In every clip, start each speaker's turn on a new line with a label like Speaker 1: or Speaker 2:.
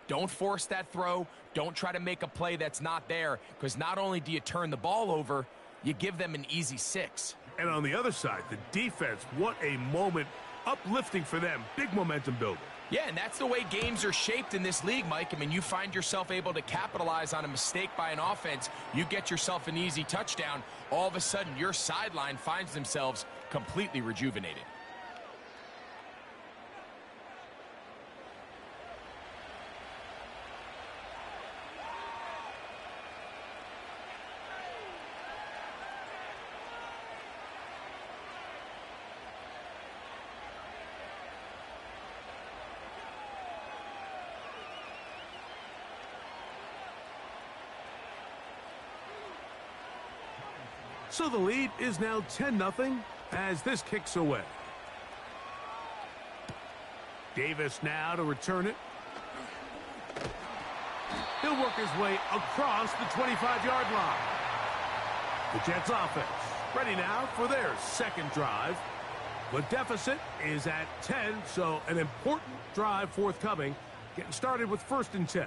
Speaker 1: Don't force that throw. Don't try to make a play that's not there, because not only do you turn the ball over, you give them an easy 6.
Speaker 2: And on the other side, the defense, what a moment. Uplifting for them. Big momentum builder.
Speaker 1: Yeah, and that's the way games are shaped in this league, Mike. I mean, you find yourself able to capitalize on a mistake by an offense. You get yourself an easy touchdown. All of a sudden, your sideline finds themselves completely rejuvenated.
Speaker 2: So the lead is now 10-0 as this kicks away. Davis now to return it. He'll work his way across the 25-yard line. The Jets offense ready now for their second drive. The deficit is at 10, so an important drive forthcoming. Getting started with 1st and 10.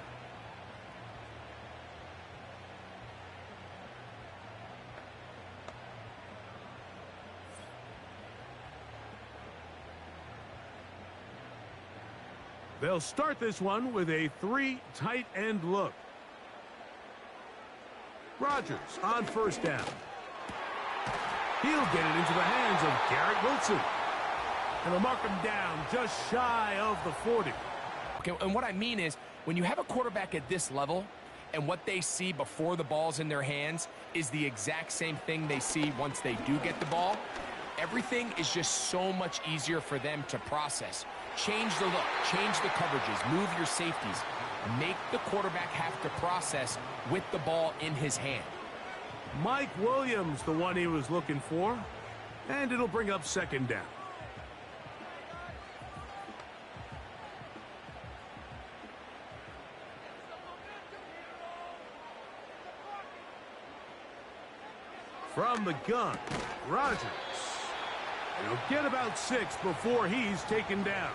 Speaker 2: They'll start this one with a 3 tight end look. Rodgers on 1st down. He'll get it into the hands of Garrett Wilson. And they'll mark him down just shy of the 40.
Speaker 1: Okay, and what I mean is, when you have a quarterback at this level, and what they see before the ball's in their hands is the exact same thing they see once they do get the ball, everything is just so much easier for them to process. Change the look, change the coverages, move your safeties. Make the quarterback have to process with the ball in his hand.
Speaker 2: Mike Williams, the one he was looking for. And it'll bring up 2nd down. From the gun, Rodgers. He'll get about 6 before he's taken down.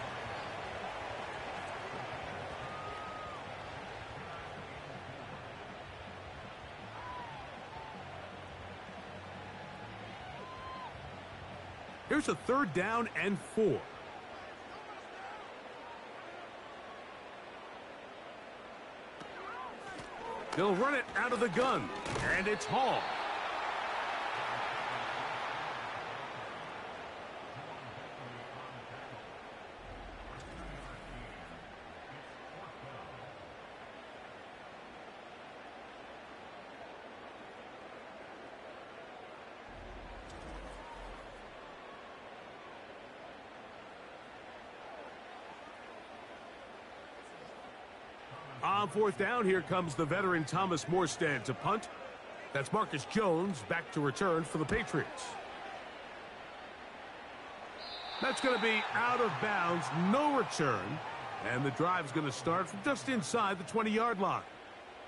Speaker 2: Here's a 3rd down and 4. They'll run it out of the gun, and it's Hall. On 4th down, here comes the veteran Thomas Morstead to punt. That's Marcus Jones back to return for the Patriots. That's going to be out of bounds, no return. And the drive's going to start from just inside the 20-yard line.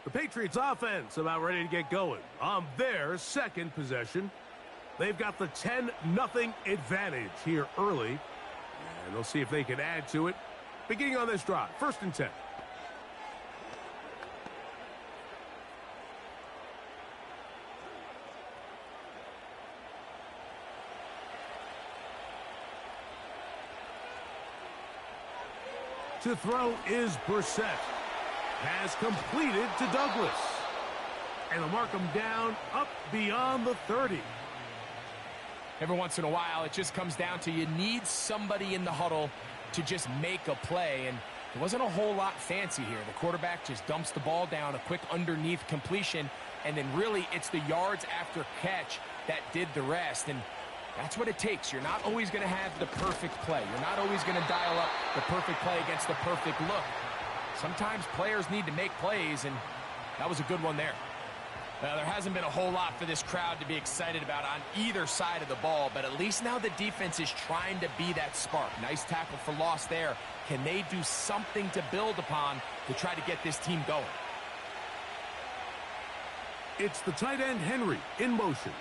Speaker 2: The Patriots offense about ready to get going on their second possession. They've got the 10-0 advantage here early. And they'll see if they can add to it. Beginning on this drive, 1st and 10. To throw is Brissett. Has completed to Douglas. And they'll mark him down up beyond the 30.
Speaker 1: Every once in a while, it just comes down to you need somebody in the huddle to just make a play. And there wasn't a whole lot fancy here. The quarterback just dumps the ball down, a quick underneath completion, and then really it's the yards after catch that did the rest. And that's what it takes. You're not always going to have the perfect play. You're not always going to dial up the perfect play against the perfect look. Sometimes players need to make plays, and that was a good one there. There hasn't been a whole lot for this crowd to be excited about on either side of the ball, but at least now the defense is trying to be that spark. Nice tackle for loss there. Can they do something to build upon to try to get this team going?
Speaker 2: It's the tight end Henry in motion.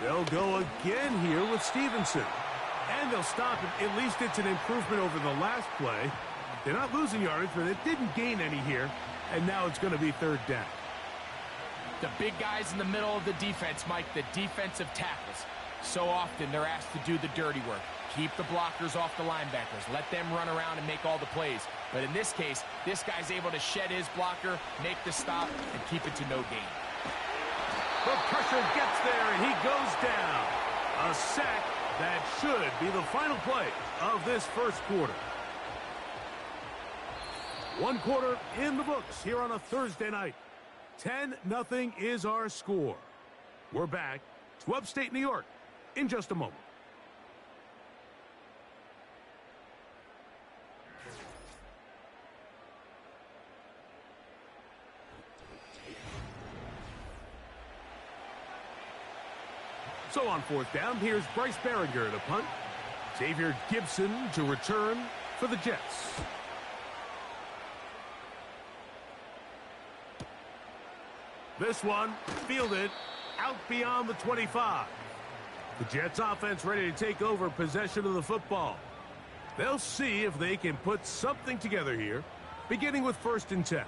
Speaker 2: They'll go again here with Stevenson. And they'll stop it. At least it's an improvement over the last play. They're not losing yardage, but they didn't gain any here. And now it's going to be third down.
Speaker 1: The big guys in the middle of the defense, Mike, the defensive tackles. So often they're asked to do the dirty work. Keep the blockers off the linebackers. Let them run around and make all the plays. But in this case, this guy's able to shed his blocker, make the stop, and keep it to no gain.
Speaker 2: The pressure gets there, and he goes down. A sack that should be the final play of this first quarter. One quarter in the books here on a Thursday night. 10-0 is our score. We're back to upstate New York in just a moment. So on fourth down, here's Bryce Behringer to punt. Xavier Gibson to return for the Jets. This one fielded out beyond the 25. The Jets offense ready to take over possession of the football. They'll see if they can put something together here, beginning with 1st and 10.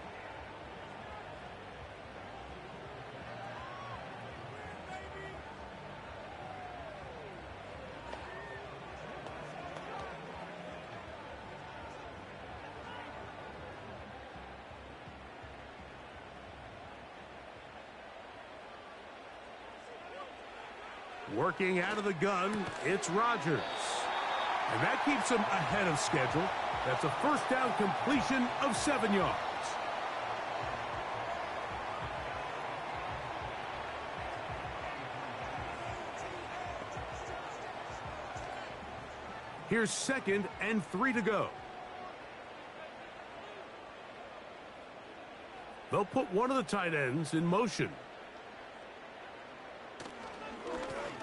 Speaker 2: Working out of the gun, it's Rodgers. And that keeps him ahead of schedule. That's a first down completion of 7 yards. Here's 2nd and 3 to go. They'll put one of the tight ends in motion.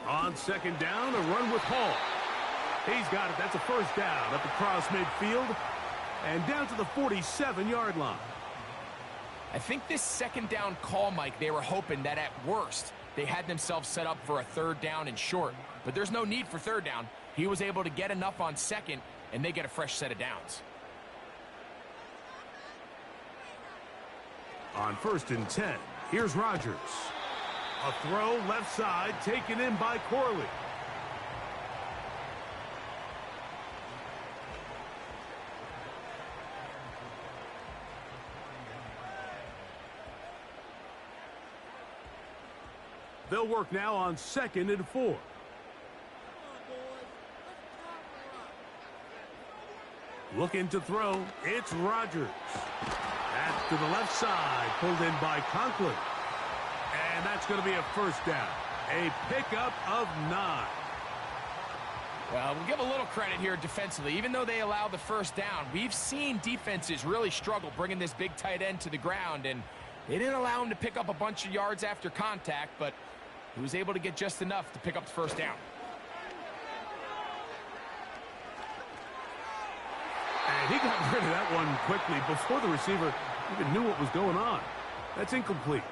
Speaker 2: On 2nd down, a run with Hall. He's got it. That's a first down up across midfield and down to the 47-yard line.
Speaker 1: I think this 2nd down call, Mike, they were hoping that at worst they had themselves set up for a 3rd down and short. But there's no need for 3rd down. He was able to get enough on 2nd, and they get a fresh set of downs.
Speaker 2: On 1st and 10, here's Rodgers. A throw left side taken in by Corley. They'll work now on 2nd and 4. Looking to throw, it's Rodgers. That's to the left side, pulled in by Conklin. And that's going to be a first down. A pickup of 9.
Speaker 1: Well, we'll give a little credit here defensively. Even though they allow the first down, we've seen defenses really struggle bringing this big tight end to the ground, and they didn't allow him to pick up a bunch of yards after contact, but he was able to get just enough to pick up the first down.
Speaker 2: And he got rid of that one quickly before the receiver even knew what was going on. That's incomplete.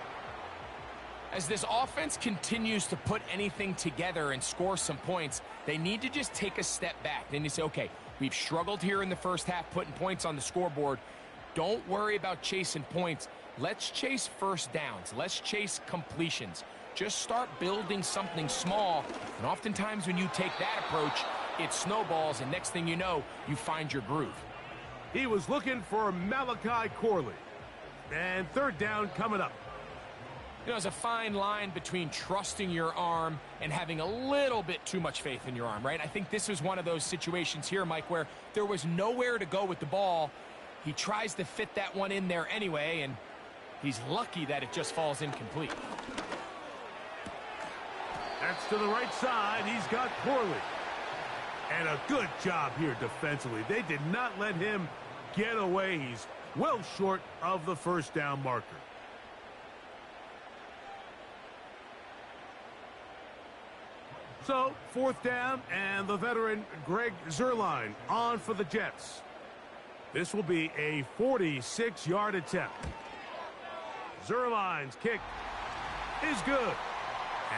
Speaker 1: As this offense continues to put anything together and score some points, they need to just take a step back. Then you say, okay, we've struggled here in the first half putting points on the scoreboard. Don't worry about chasing points. Let's chase first downs. Let's chase completions. Just start building something small. And oftentimes when you take that approach, it snowballs, and next thing you know, you find your groove.
Speaker 2: He was looking for Malachi Corley. And 3rd down coming up.
Speaker 1: You know, there's a fine line between trusting your arm and having a little bit too much faith in your arm, right? I think this was one of those situations here, Mike, where there was nowhere to go with the ball. He tries to fit that one in there anyway, and he's lucky that it just falls incomplete.
Speaker 2: That's to the right side. He's got Corley. And a good job here defensively. They did not let him get away. He's well short of the first down marker. So, 4th down, and the veteran Greg Zuerlein on for the Jets. This will be a 46-yard attempt. Zuerlein's kick is good.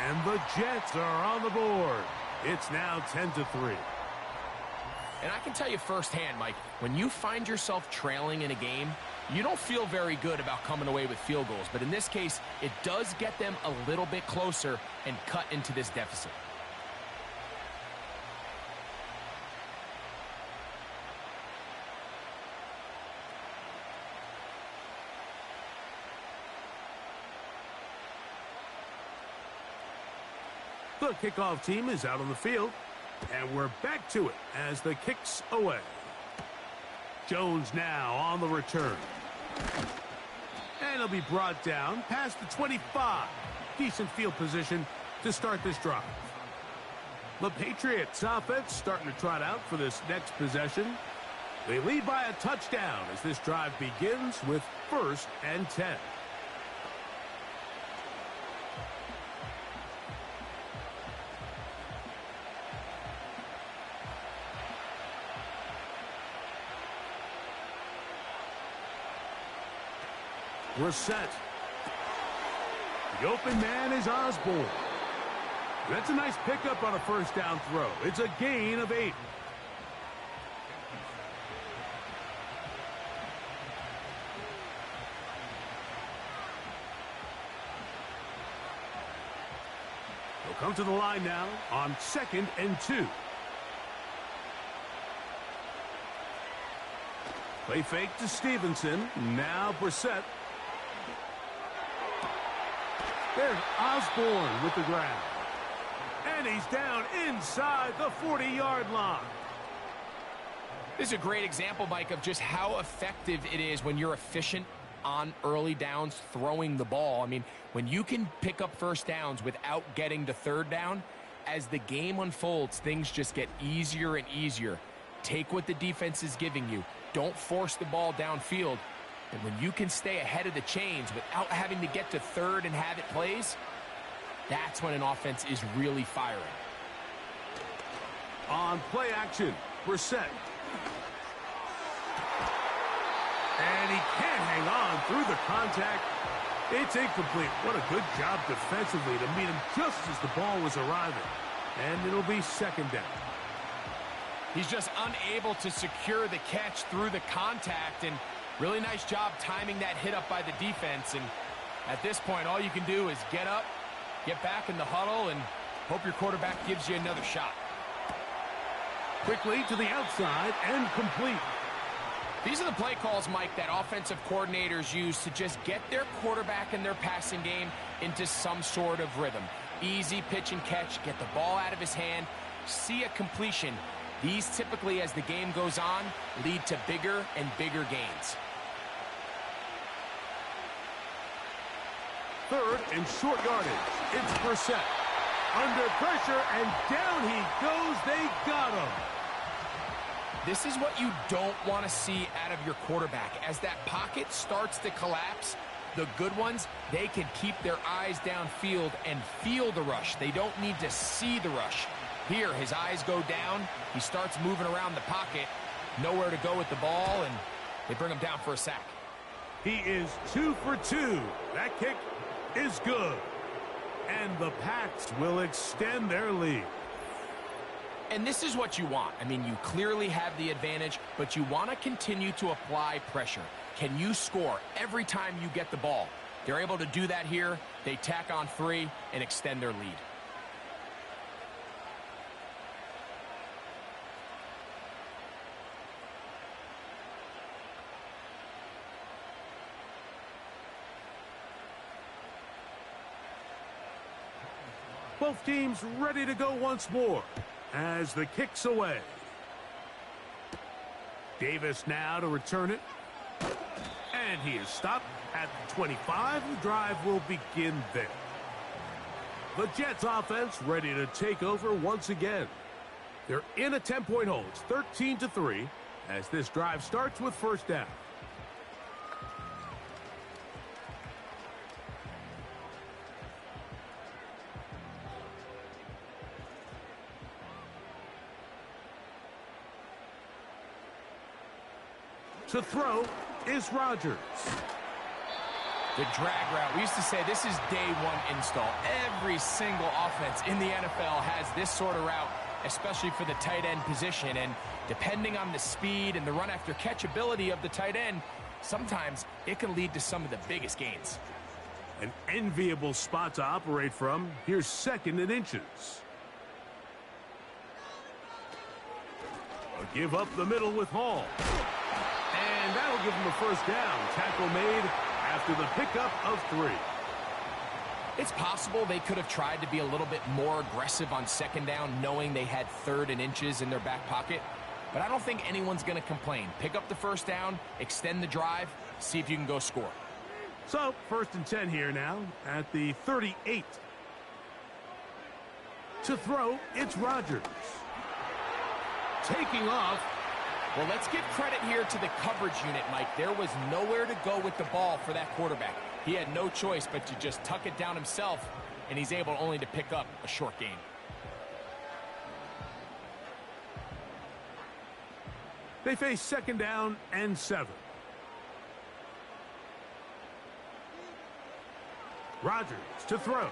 Speaker 2: And the Jets are on the board. It's now 10-3.
Speaker 1: And I can tell you firsthand, Mike, when you find yourself trailing in a game, you don't feel very good about coming away with field goals. But in this case, it does get them a little bit closer and cut into this deficit.
Speaker 2: The kickoff team is out on the field, and we're back to it as the kick's away. Jones now on the return. And he'll be brought down past the 25. Decent field position to start this drive. The Patriots offense starting to trot out for this next possession. They lead by a touchdown as this drive begins with 1st and 10. Reset. The open man is Osborne. That's a nice pickup on a 1st down throw. It's a gain of 8. They'll come to the line now on 2nd and 2. Play fake to Stevenson. Now Brissett. There's Osborne with the grab. And he's down inside the 40-yard line.
Speaker 1: This is a great example, Mike, of just how effective it is when you're efficient on early downs throwing the ball. I mean, when you can pick up 1st downs without getting to 3rd down, as the game unfolds, things just get easier and easier. Take what the defense is giving you. Don't force the ball downfield. And when you can stay ahead of the chains without having to get to 3rd and have it plays, that's when an offense is really firing.
Speaker 2: On play action, Brissett. And he can't hang on through the contact. It's incomplete. What a good job defensively to meet him just as the ball was arriving. And it'll be 2nd down.
Speaker 1: He's just unable to secure the catch through the contact, and really nice job timing that hit up by the defense. And at this point, all you can do is get up, get back in the huddle, and hope your quarterback gives you another shot.
Speaker 2: Quickly to the outside and complete.
Speaker 1: These are the play calls, Mike, that offensive coordinators use to just get their quarterback and their passing game into some sort of rhythm. Easy pitch and catch, get the ball out of his hand, see a completion. These typically, as the game goes on, lead to bigger and bigger gains.
Speaker 2: 3rd and short yardage. It's Brissett. Under pressure, and down he goes. They got him.
Speaker 1: This is what you don't want to see out of your quarterback. As that pocket starts to collapse, the good ones, they can keep their eyes downfield and feel the rush. They don't need to see the rush. Here, his eyes go down. He starts moving around the pocket. Nowhere to go with the ball, and they bring him down for a sack.
Speaker 2: He is 2 for 2. That kick is good. And the Pats will extend their lead.
Speaker 1: And this is what you want. I mean, you clearly have the advantage, but you want to continue to apply pressure. Can you score every time you get the ball? They're able to do that here. They tack on 3 and extend their lead.
Speaker 2: Both teams ready to go once more as the kick's away. Davis now to return it. And he is stopped at the 25. The drive will begin there. The Jets offense ready to take over once again. They're in a 10-point hole. It's 13-3 as this drive starts with 1st down. To throw is Rodgers.
Speaker 1: The drag route. We used to say this is day 1 install. Every single offense in the NFL has this sort of route especially for the tight end position. And depending on the speed and the run after catch ability of the tight end, sometimes it can lead to some of the biggest gains.
Speaker 2: An enviable spot to operate from. Here's 2nd and inches. A give up the middle with Hall. And that'll give him a first down. Tackle made after the pickup of 3.
Speaker 1: It's possible they could have tried to be a little bit more aggressive on 2nd down, knowing they had 3rd and inches in their back pocket. But I don't think anyone's going to complain. Pick up the first down, extend the drive, see if you can go score.
Speaker 2: So, 1st and 10 here now at the 38. To throw, it's Rodgers. Taking off.
Speaker 1: Well, let's give credit here to the coverage unit, Mike. There was nowhere to go with the ball for that quarterback. He had no choice but to just tuck it down himself, and he's able only to pick up a short gain.
Speaker 2: They face 2nd down and 7. Rodgers to throw.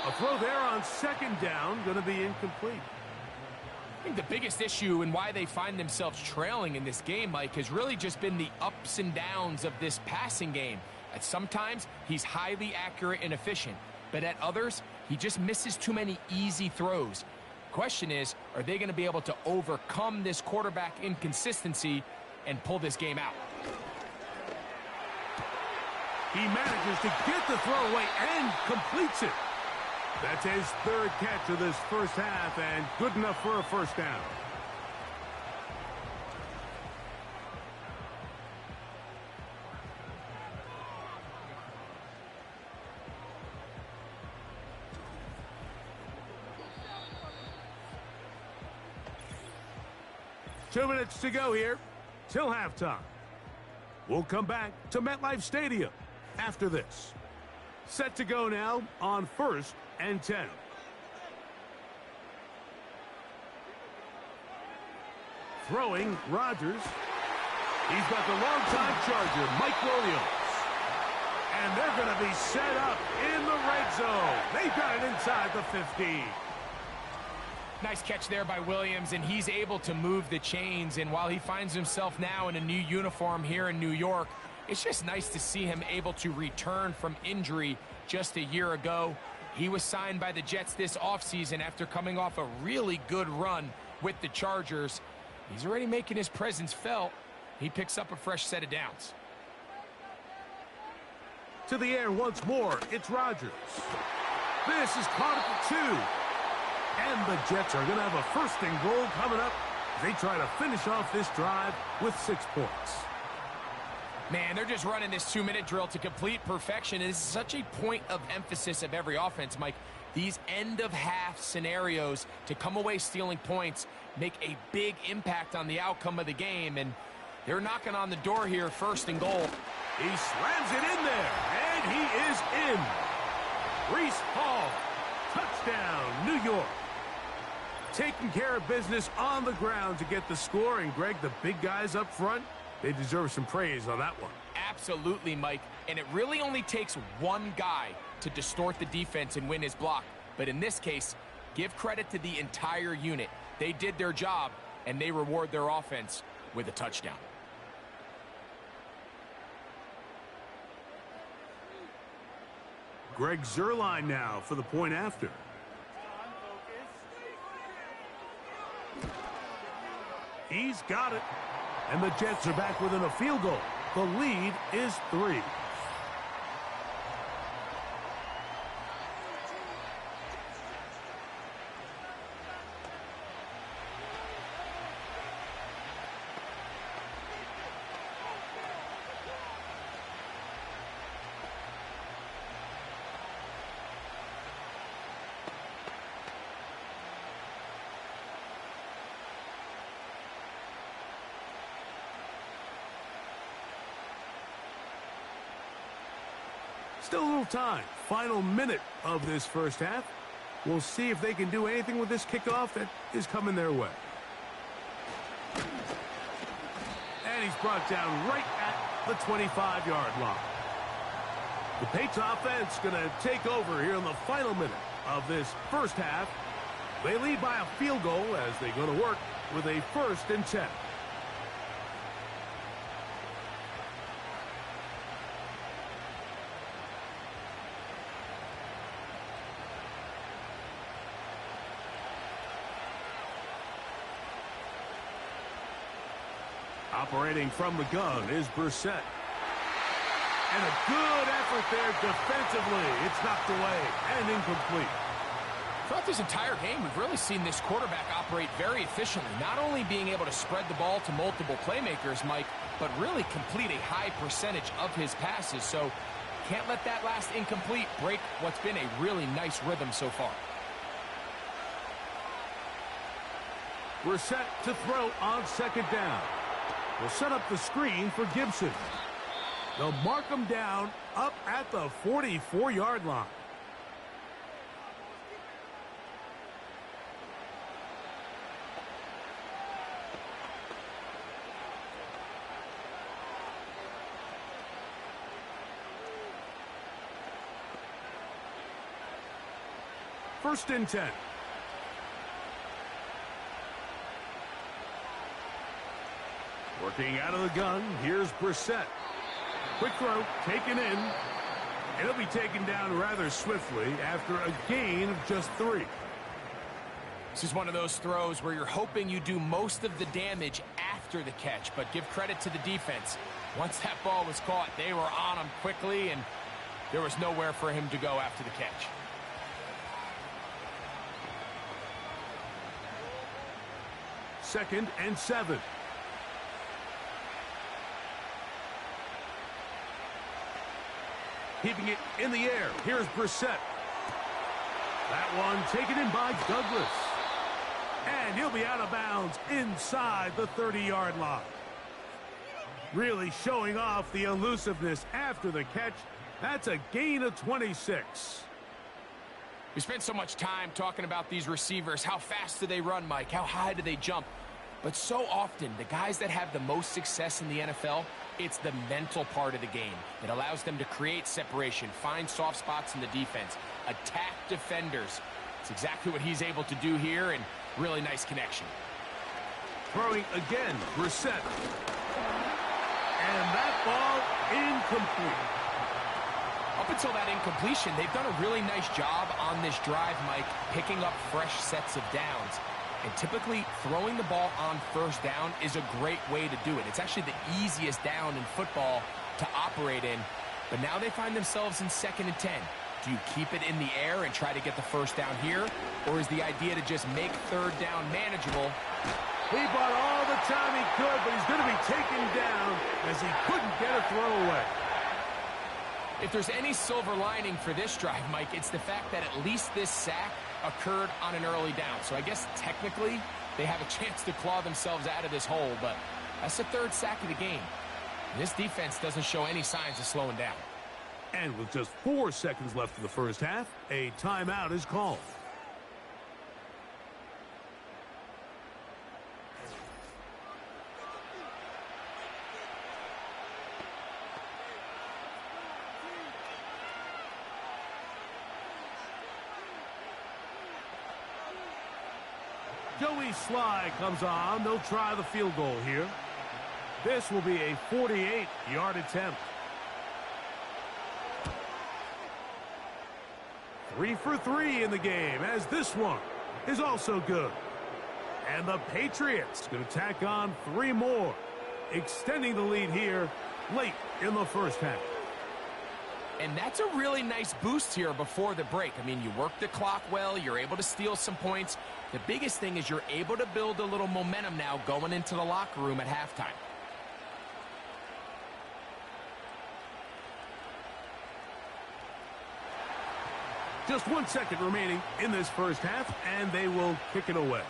Speaker 2: A throw there on 2nd down, going to be incomplete.
Speaker 1: I think the biggest issue and why they find themselves trailing in this game, Mike, has really just been the ups and downs of this passing game. At sometimes, he's highly accurate and efficient, but at others, he just misses too many easy throws. Question is, are they going to be able to overcome this quarterback inconsistency and pull this game out?
Speaker 2: He manages to get the throw away and completes it. That's his 3rd catch of this first half, and good enough for a first down. Two minutes to go here till halftime. We'll come back to MetLife Stadium after this. Set to go now on 1st and 10. Throwing, Rodgers. He's got the longtime Charger, Mike Williams. And they're going to be set up in the red zone. They've got it inside the 15.
Speaker 1: Nice catch there by Williams, and he's able to move the chains. And while he finds himself now in a new uniform here in New York, it's just nice to see him able to return from injury just a year ago. He was signed by the Jets this offseason after coming off a really good run with the Chargers. He's already making his presence felt. He picks up a fresh set of downs.
Speaker 2: To the air once more, it's Rodgers. This is caught at the 2. And the Jets are going to have a 1st and goal coming up. They try to finish off this drive with 6 points.
Speaker 1: Man, they're just running this 2-minute drill to complete perfection. It is such a point of emphasis of every offense, Mike. These end-of-half scenarios to come away stealing points make a big impact on the outcome of the game. And they're knocking on the door here, 1st and goal.
Speaker 2: He slams it in there, and he is in. Breece Hall, touchdown, New York. Taking care of business on the ground to get the score. And, Greg, the big guys up front, they deserve some praise on that one.
Speaker 1: Absolutely, Mike. And it really only takes one guy to distort the defense and win his block. But in this case, give credit to the entire unit. They did their job, and they reward their offense with a touchdown.
Speaker 2: Greg Zuerlein now for the point after. He's got it. And the Jets are back within a field goal. The lead is 3. Still a little time. Final minute of this first half. We'll see if they can do anything with this kickoff that is coming their way. And he's brought down right at the 25-yard line. The Patriots offense going to take over here in the final minute of this first half. They lead by a field goal as they go to work with a 1st and 10. Operating from the gun is Brissett. And a good effort there defensively. It's knocked away and incomplete.
Speaker 1: Throughout this entire game, we've really seen this quarterback operate very efficiently, not only being able to spread the ball to multiple playmakers, Mike, but really complete a high percentage of his passes. So can't let that last incomplete break what's been a really nice rhythm so far.
Speaker 2: We're set to throw on 2nd down. We'll set up the screen for Gibson. They'll mark him down up at the 44-yard line. First and 10. Working out of the gun, here's Brissett. Quick throw, taken in. And he'll be taken down rather swiftly after a gain of just 3.
Speaker 1: This is one of those throws where you're hoping you do most of the damage after the catch, but give credit to the defense. Once that ball was caught, they were on him quickly, and there was nowhere for him to go after the catch.
Speaker 2: Second and 7. Keeping it in the air. Here's Brissett. That one taken in by Douglas. And he'll be out of bounds inside the 30-yard line. Really showing off the elusiveness after the catch. That's a gain of 26.
Speaker 1: We spent so much time talking about these receivers. How fast do they run, Mike? How high do they jump? But so often, the guys that have the most success in the NFL, it's the mental part of the game. It allows them to create separation, find soft spots in the defense, attack defenders. It's exactly what he's able to do here, and really nice connection.
Speaker 2: Throwing again, Brissett. And that ball incomplete.
Speaker 1: Up until that incompletion, they've done a really nice job on this drive, Mike, picking up fresh sets of downs. And typically, throwing the ball on 1st down is a great way to do it. It's actually the easiest down in football to operate in. But now they find themselves in 2nd and 10. Do you keep it in the air and try to get the 1st down here? Or is the idea to just make 3rd down manageable?
Speaker 2: He bought all the time he could, but he's going to be taken down as he couldn't get a throw away.
Speaker 1: If there's any silver lining for this drive, Mike, it's the fact that at least this sack occurred on an early down. So I guess technically they have a chance to claw themselves out of this hole, but that's the 3rd sack of the game. This defense doesn't show any signs of slowing down.
Speaker 2: And with just 4 seconds left in the first half, a timeout is called. Joey Sly comes on. They'll try the field goal here. This will be a 48-yard attempt. 3 for 3 in the game, as this one is also good. And the Patriots going to tack on 3 more, extending the lead here late in the first half.
Speaker 1: And that's a really nice boost here before the break. I mean, you work the clock well, you're able to steal some points. The biggest thing is you're able to build a little momentum now going into the locker room at halftime.
Speaker 2: Just 1 second remaining in this first half, and they will kick it away.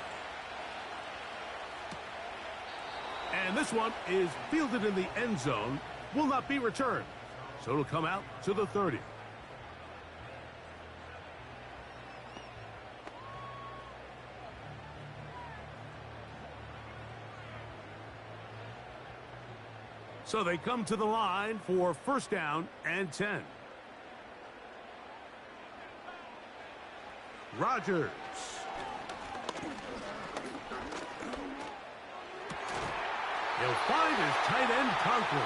Speaker 2: And this one is fielded in the end zone, will not be returned. So it'll come out to the 30. So they come to the line for 1st down and 10. Rodgers. He'll find his tight end, Conklin.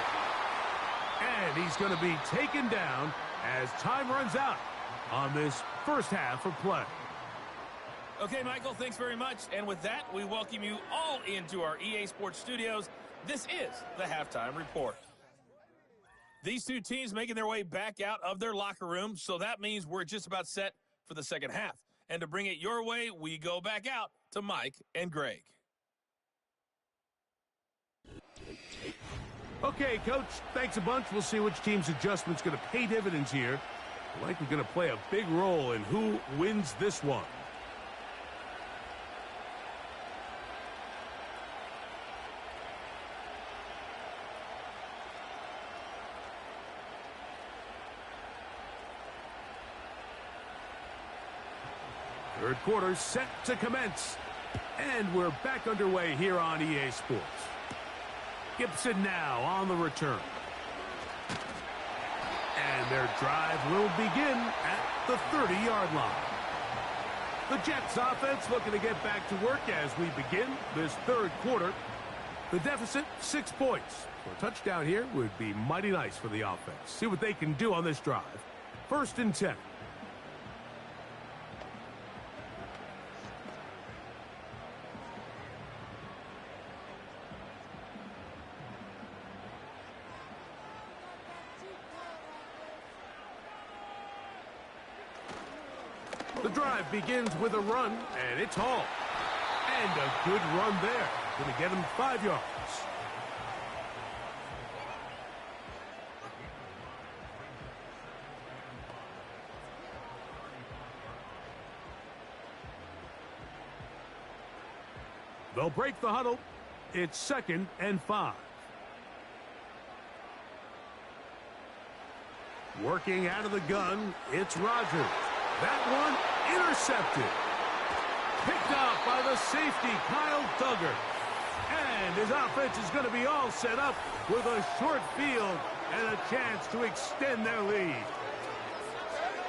Speaker 2: And he's going to be taken down as time runs out on this first half of play.
Speaker 3: Okay, Michael, thanks very much. And with that, we welcome you all into our EA Sports studios. This is the Halftime Report. These two teams making their way back out of their locker room, so that means we're just about set for the second half. And to bring it your way, we go back out to Mike and Greg.
Speaker 2: Okay, Coach, thanks a bunch. We'll see which team's adjustment's going to pay dividends here. Likely going to play a big role in who wins this one. Third quarter set to commence. And we're back underway here on EA Sports. Gibson now on the return. And their drive will begin at the 30-yard line. The Jets offense looking to get back to work as we begin this third quarter. The deficit, 6 points. So a touchdown here would be mighty nice for the offense. See what they can do on this drive. 1st and 10. The drive begins with a run, and it's hauled. And a good run there. Going to get him 5 yards. They'll break the huddle. It's 2nd and 5. Working out of the gun, it's Rodgers. That one intercepted. Picked off by the safety, Kyle Duggar. And his offense is going to be all set up with a short field and a chance to extend their lead.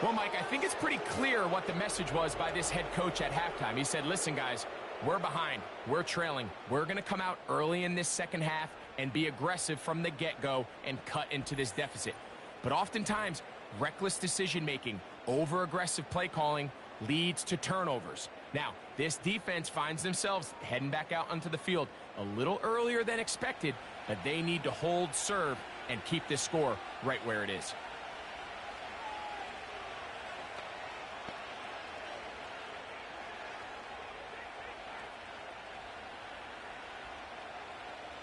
Speaker 1: Well, Mike, I think it's pretty clear what the message was by this head coach at halftime. He said, listen, guys, we're behind. We're trailing. We're going to come out early in this second half and be aggressive from the get-go and cut into this deficit. But oftentimes, reckless decision-making, over-aggressive play calling leads to turnovers. Now, this defense finds themselves heading back out onto the field a little earlier than expected, but they need to hold serve and keep this score right where it is.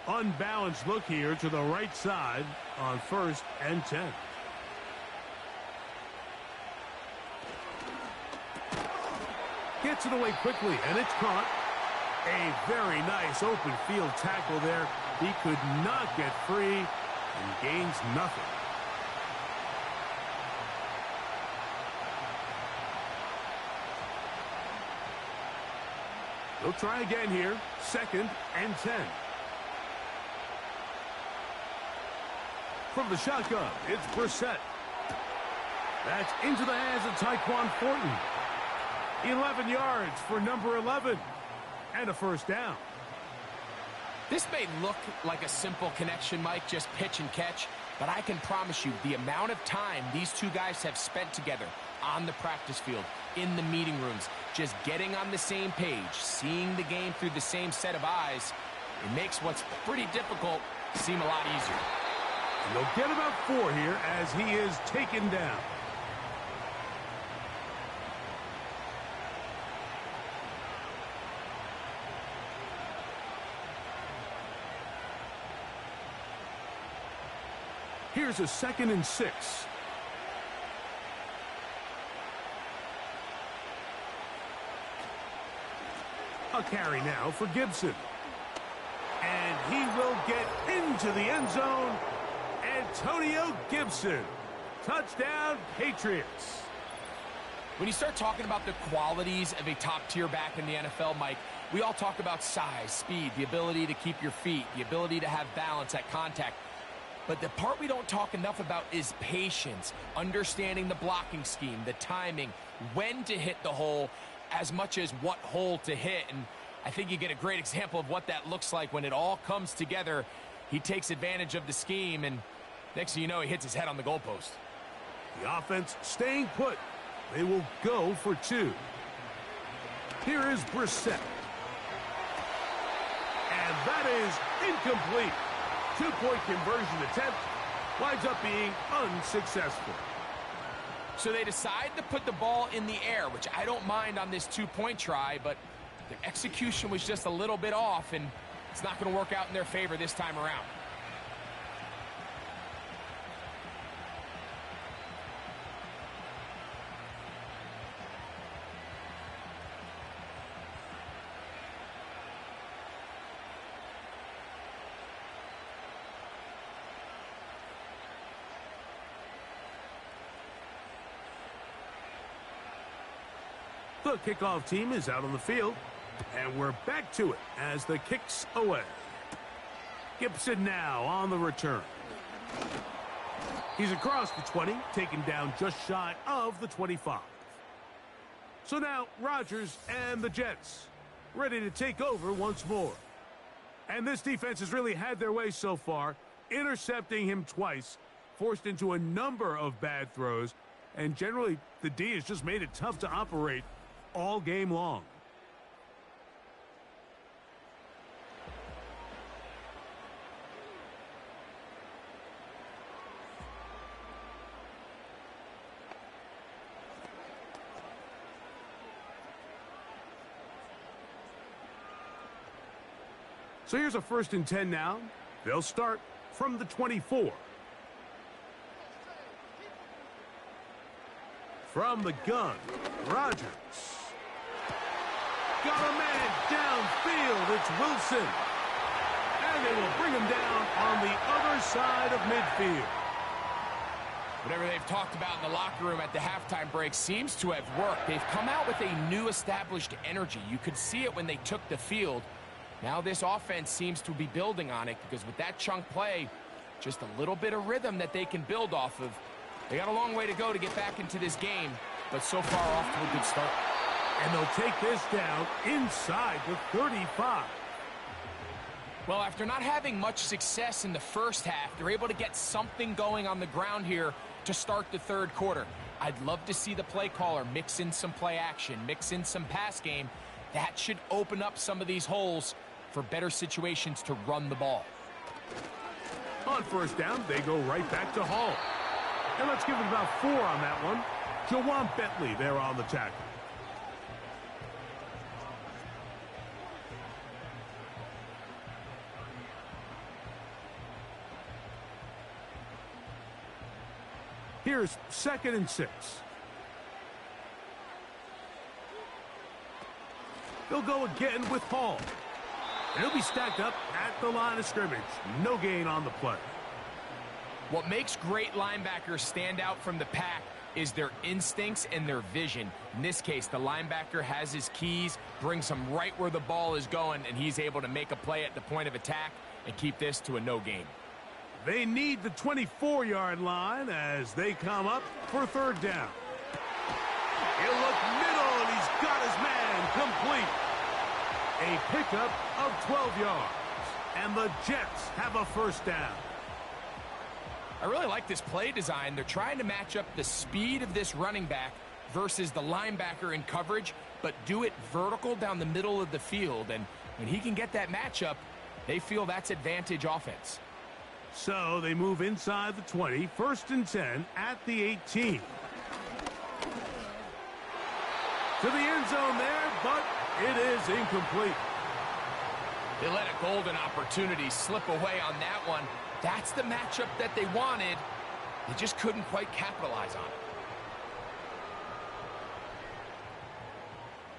Speaker 2: Unbalanced look here to the right side on 1st and 10. Gets it away quickly, and it's caught. A very nice open field tackle there. He could not get free and gains nothing. They'll try again here. 2nd and 10. From the shotgun, it's Brissett. That's into the hands of Tyquan Thornton. 11 yards for number 11. And a 1st down.
Speaker 1: This may look like a simple connection, Mike, just pitch and catch. But I can promise you the amount of time these two guys have spent together on the practice field, in the meeting rooms, just getting on the same page, seeing the game through the same set of eyes, it makes what's pretty difficult seem a lot easier.
Speaker 2: And they'll get about 4 here as he is taken down. Here's a 2nd and 6. A carry now for Gibson. And he will get into the end zone. Antonio Gibson. Touchdown, Patriots.
Speaker 1: When you start talking about the qualities of a top-tier back in the NFL, Mike, we all talk about size, speed, the ability to keep your feet, the ability to have balance at contact. But the part we don't talk enough about is patience, understanding the blocking scheme, the timing, when to hit the hole, as much as what hole to hit. And I think you get a great example of what that looks like when it all comes together. He takes advantage of the scheme, and next thing you know, he hits his head on the goalpost.
Speaker 2: The offense staying put. They will go for two. Here is Brissett. And that is incomplete. Two-point conversion attempt winds up being unsuccessful.
Speaker 1: So they decide to put the ball in the air, which I don't mind on this two-point try, but the execution was just a little bit off, and it's not going to work out in their favor this time around.
Speaker 2: The kickoff team is out on the field, and we're back to it as the kick's away. Gibson now on the return. He's across the 20, taken down just shy of the 25. So now Rodgers and the Jets ready to take over once more. And this defense has really had their way so far, intercepting him twice, forced into a number of bad throws, and generally the D has just made it tough to operate all game long. So here's a 1st and 10 now. They'll start from the 24. From the gun, Rodgers. Got a man downfield. It's Wilson. And they will bring him down on the other side of midfield.
Speaker 1: Whatever they've talked about in the locker room at the halftime break seems to have worked. They've come out with a new established energy. You could see it when they took the field. Now this offense seems to be building on it, because with that chunk play, just a little bit of rhythm that they can build off of. They got a long way to go to get back into this game, but so far off to a good start.
Speaker 2: And they'll take this down inside the 35.
Speaker 1: Well, after not having much success in the first half, they're able to get something going on the ground here to start the third quarter. I'd love to see the play caller mix in some play action, mix in some pass game. That should open up some of these holes for better situations to run the ball.
Speaker 2: On 1st down, they go right back to Hall. And let's give it about 4 on that one. Jawan Bentley there on the tackle. Here's 2nd and 6. They'll go again with Hall. And he'll be stacked up at the line of scrimmage. No gain on the play.
Speaker 1: What makes great linebackers stand out from the pack is their instincts and their vision. In this case, the linebacker has his keys, brings him right where the ball is going, and he's able to make a play at the point of attack and keep this to a no gain.
Speaker 2: They need the 24-yard line as they come up for 3rd down. He'll look middle, and he's got his man complete. A pickup of 12 yards, and the Jets have a 1st down.
Speaker 1: I really like this play design. They're trying to match up the speed of this running back versus the linebacker in coverage, but do it vertical down the middle of the field. And when he can get that matchup, they feel that's advantage offense.
Speaker 2: So they move inside the 20, 1st and 10 at the 18. To the end zone there, but it is incomplete.
Speaker 1: They let a golden opportunity slip away on that one. That's the matchup that they wanted. They just couldn't quite capitalize on it.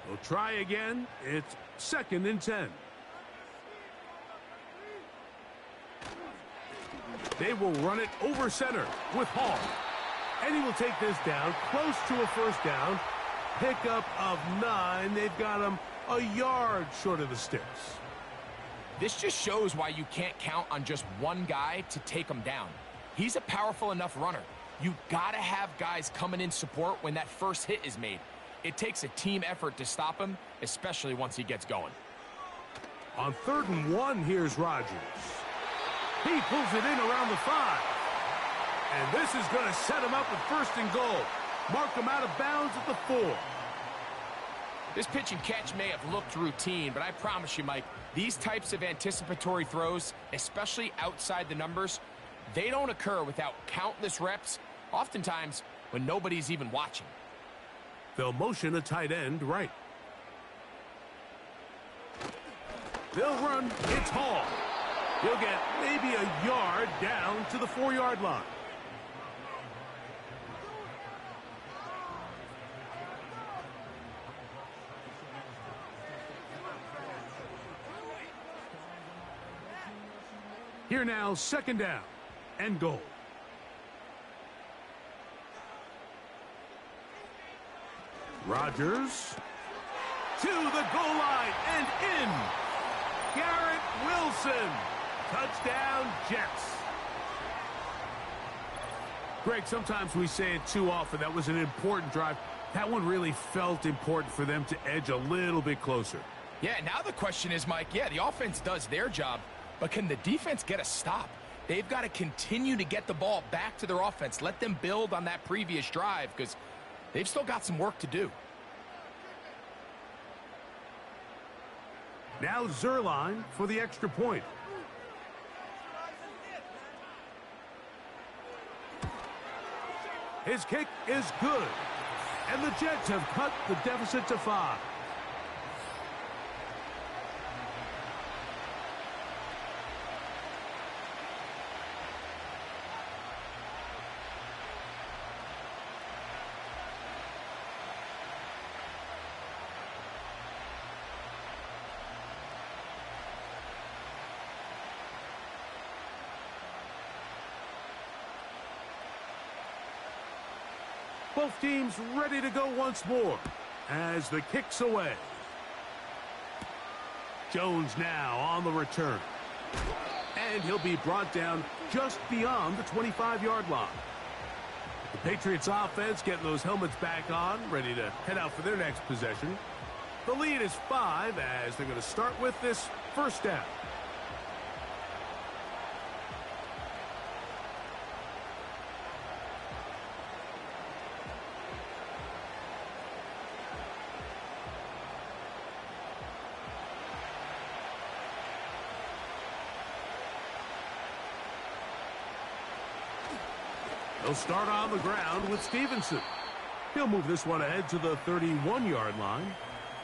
Speaker 2: We'll try again. It's 2nd and 10. They will run it over center with Hall. And he will take this down close to a 1st down. Pickup of 9. They've got him a yard short of the sticks.
Speaker 1: This just shows why you can't count on just one guy to take him down. He's a powerful enough runner. You gotta have guys coming in support when that first hit is made. It takes a team effort to stop him, especially once he gets going.
Speaker 2: On 3rd and 1, here's Rodgers. He pulls it in around the 5. And this is going to set him up with 1st and goal. Mark him out of bounds at the 4.
Speaker 1: This pitch and catch may have looked routine, but I promise you, Mike, these types of anticipatory throws, especially outside the numbers, they don't occur without countless reps, oftentimes when nobody's even watching.
Speaker 2: They'll motion a tight end right. They'll run. It's Hall. He'll get maybe a yard down to the 4-yard line. Here now, 2nd down and goal. Rodgers to the goal line and in. Garrett Wilson. Touchdown, Jets. Greg, sometimes we say it too often. That was an important drive. That one really felt important for them to edge a little bit closer.
Speaker 1: Yeah, now the question is, Mike, yeah, the offense does their job, but can the defense get a stop? They've got to continue to get the ball back to their offense. Let them build on that previous drive because they've still got some work to do.
Speaker 2: Now Zerline for the extra point. His kick is good. And the Jets have cut the deficit to 5. Both teams ready to go once more as the kick's away. Jones now on the return. And he'll be brought down just beyond the 25-yard line. The Patriots offense getting those helmets back on, ready to head out for their next possession. The lead is 5 as they're going to start with this 1st down. They'll start on the ground with Stevenson. He'll move this one ahead to the 31-yard line.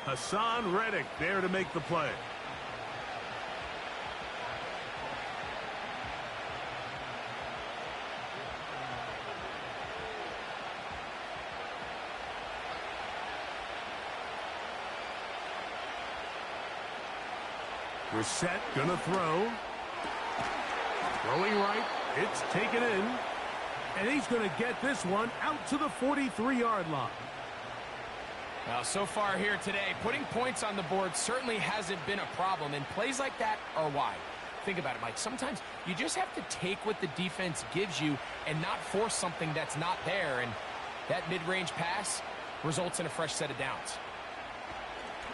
Speaker 2: Hassan Reddick there to make the play. Brissett gonna throw. Throwing right. It's taken in. And he's going to get this one out to the 43-yard line.
Speaker 1: Now, so far here today, putting points on the board certainly hasn't been a problem, and plays like that are why. Think about it, Mike. Sometimes you just have to take what the defense gives you and not force something that's not there, and that mid-range pass results in a fresh set of downs.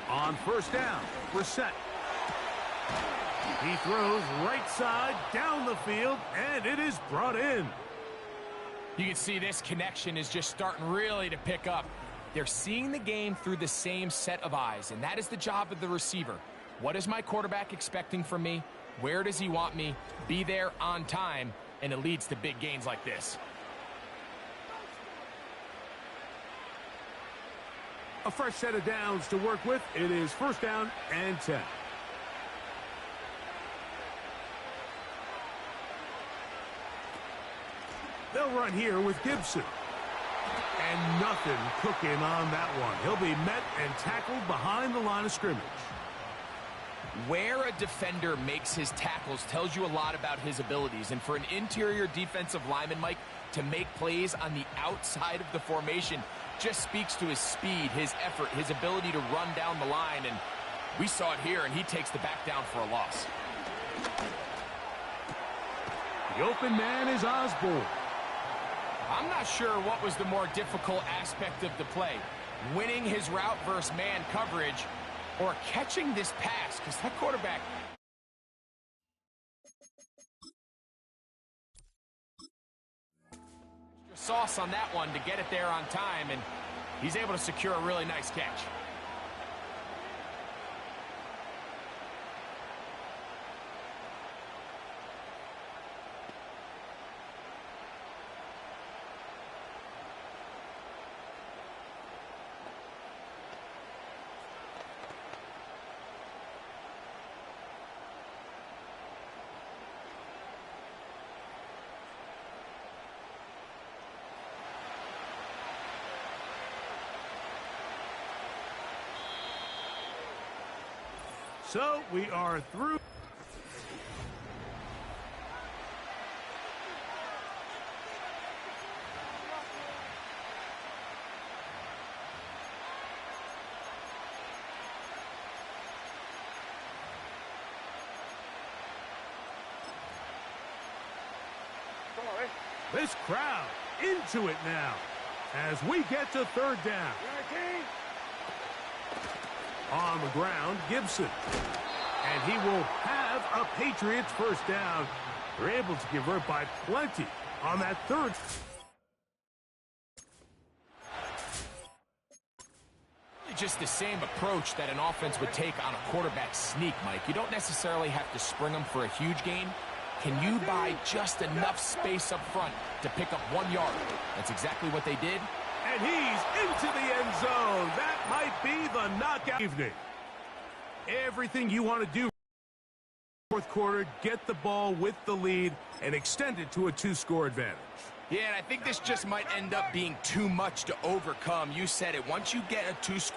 Speaker 2: On 1st down, Brissett. He throws right side down the field, and it is brought in.
Speaker 1: You can see this connection is just starting really to pick up. They're seeing the game through the same set of eyes, and that is the job of the receiver. What is my quarterback expecting from me? Where does he want me? Be there on time, and it leads to big gains like this.
Speaker 2: A fresh set of downs to work with. It is 1st down and 10. They'll run here with Gibson. And nothing cooking on that one. He'll be met and tackled behind the line of scrimmage.
Speaker 1: Where a defender makes his tackles tells you a lot about his abilities. And for an interior defensive lineman, Mike, to make plays on the outside of the formation just speaks to his speed, his effort, his ability to run down the line. And we saw it here, and he takes the back down for a loss.
Speaker 2: The open man is Osborne.
Speaker 1: I'm not sure what was the more difficult aspect of the play, winning his route versus man coverage or catching this pass, because that quarterback... sauce on that one to get it there on time, and he's able to secure a really nice catch.
Speaker 2: So we are through. This crowd into it now as we get to third down. On the ground, Gibson. And he will have a Patriots first down. They're able to convert by plenty on that third.
Speaker 1: Just the same approach that an offense would take on a quarterback sneak, Mike. You don't necessarily have to spring them for a huge gain. Can you buy just enough space up front to pick up 1 yard? That's exactly what they did.
Speaker 2: And he's into the end zone. That might be the knockout evening. Everything you want to do. Fourth quarter, get the ball with the lead and extend it to a 2-score advantage.
Speaker 1: Yeah, and I think this just might end up being too much to overcome. You said it. Once you get a 2-score